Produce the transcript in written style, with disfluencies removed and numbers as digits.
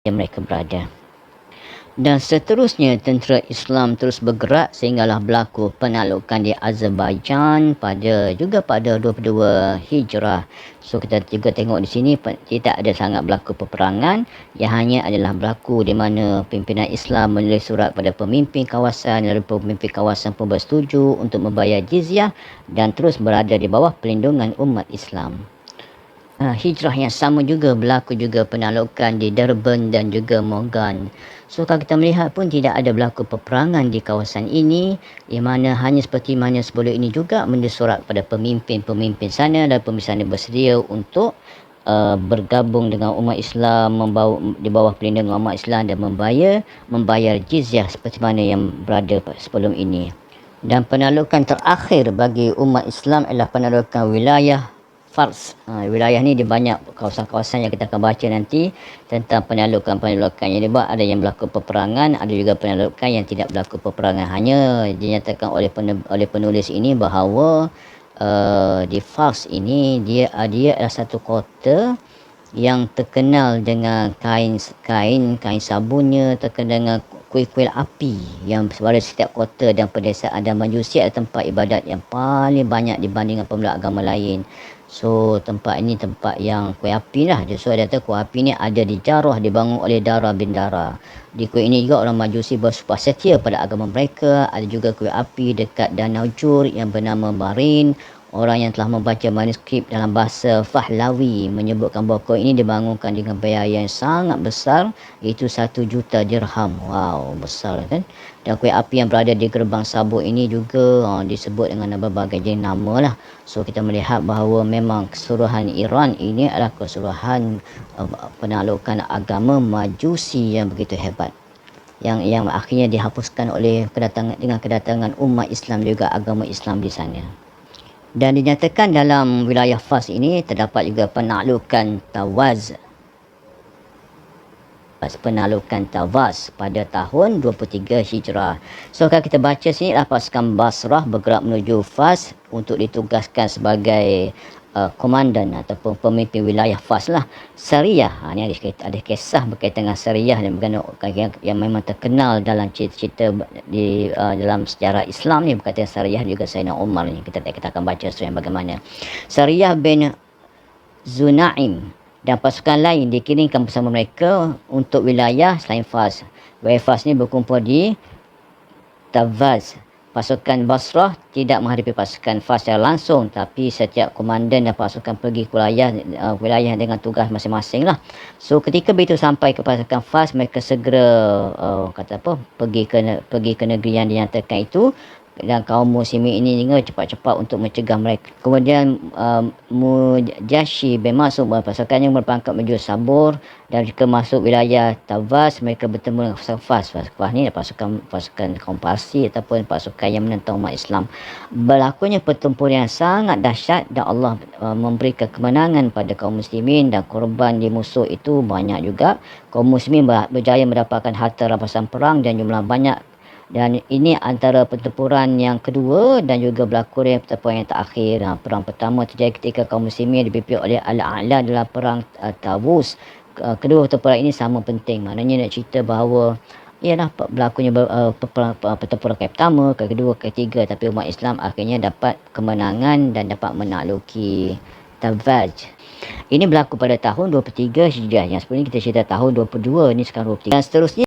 yang mereka berada. Dan seterusnya tentera Islam terus bergerak sehinggalah berlaku penaklukan di Azerbaijan pada 22 Hijrah. So kita juga tengok di sini tidak ada sangat berlaku peperangan, yang hanya adalah berlaku di mana pimpinan Islam menulis surat pada pemimpin kawasan, lalu pemimpin kawasan pun bersetuju untuk membayar jizyah dan terus berada di bawah perlindungan umat Islam. Hijrah yang sama juga berlaku juga penaklukan di Durban dan juga Morgan. So kalau kita melihat pun tidak ada berlaku peperangan di kawasan ini, yang mana hanya seperti mana sebelum ini juga menulis surat pada pemimpin-pemimpin sana dan pemimpin sana bersedia untuk bergabung dengan umat Islam, di bawah perlindungan umat Islam dan membayar jizyah seperti mana yang berada sebelum ini. Dan penaklukan terakhir bagi umat Islam adalah penaklukan wilayah Fars. Wilayah ni dia banyak kawasan-kawasan yang kita akan baca nanti tentang penaklukan-penaklukan yang dibuat. Ada yang berlaku peperangan, ada juga penaklukan yang tidak berlaku peperangan. Hanya dinyatakan oleh penulis ini bahawa di Fars ini dia adalah satu kota yang terkenal dengan kain sabunnya, terkenal dengan kuil-kuil api yang pada setiap kota dan pedesaan dan majusi ada tempat ibadat yang paling banyak dibandingkan pemeluk agama lain. So tempat ini tempat yang kuil api lah. So dia kata kuil api ni ada di Jarrah, dibangun oleh Dara bin Dara. Di kuil ini juga orang majusi bersumpah setia pada agama mereka. Ada juga kuil api dekat Danau Jur yang bernama Barin. Orang yang telah membaca manuskrip dalam bahasa Pahlavi menyebutkan bahawa kuil ini dibangunkan dengan biaya yang sangat besar, iaitu 1 juta dirham. Wow, besar kan? Dan kuil api yang berada di Gerbang Sabuk ini juga disebut dengan berbagai jenis nama lah. So kita melihat bahawa memang keseluruhan Iran ini adalah keseluruhan penaklukan agama Majusi yang begitu hebat. Yang akhirnya dihapuskan oleh kedatangan umat Islam juga agama Islam di sana. Dan dinyatakan dalam wilayah Fars ini terdapat juga penaklukan Tawaz. Penaklukan Tawaz pada tahun 23 Hijrah. So kalau kita baca sini, pasukan Basrah bergerak menuju Fars untuk ditugaskan sebagai komandan ataupun pemimpin wilayah Fars lah. Sariyah, ni ada kisah berkaitan dengan Sariyah yang memang terkenal dalam cerita di dalam sejarah Islam ni, berkaitan Sariyah juga Sayyidina Umar ni. Kita akan baca yang bagaimana. Sariyah bin Zunaim dan pasukan lain dikirimkan bersama mereka untuk wilayah selain Fars. Wilayah Fars ni berkumpul di Tawaz. Pasukan Basrah tidak menghadapi pasukan Fars secara langsung, tapi setiap komandan dan pasukan pergi ke wilayah dengan tugas masing-masing lah. So ketika begitu sampai ke pasukan Fars, mereka segera pergi ke negeri yang dinyatakan itu, dan kaum muslimin ini juga cepat-cepat untuk mencegah mereka. Kemudian Mujashi bin Mas'ud pasukannya berpangkat menuju Sabur, dan jika masuk wilayah Tawaz mereka bertemu dengan pasukan Fars. Pasukan ni pasukan kaum Parsi ataupun pasukan yang menentang umat Islam. Berlakunya pertempuran yang sangat dahsyat dan Allah memberikan kemenangan pada kaum muslimin, dan korban di musuh itu banyak juga. Kaum muslimin berjaya mendapatkan harta rampasan perang dan jumlah banyak. Dan ini antara pertempuran yang kedua dan juga berlaku pertempuran yang terakhir. Perang pertama terjadi ketika kaum muslimin dipimpin oleh Al-A'la dalam perang Tawus. Kedua pertempuran ini sama penting. Maknanya nak cerita bahawa ialah berlakunya pertempuran ke pertama, ke kedua, ke ketiga, tapi umat Islam akhirnya dapat kemenangan dan dapat menakluki Tawaz. Ini berlaku pada tahun 23 Hijrah. Yang sebelum ini kita cerita tahun 22, ini sekarang 23. Dan seterusnya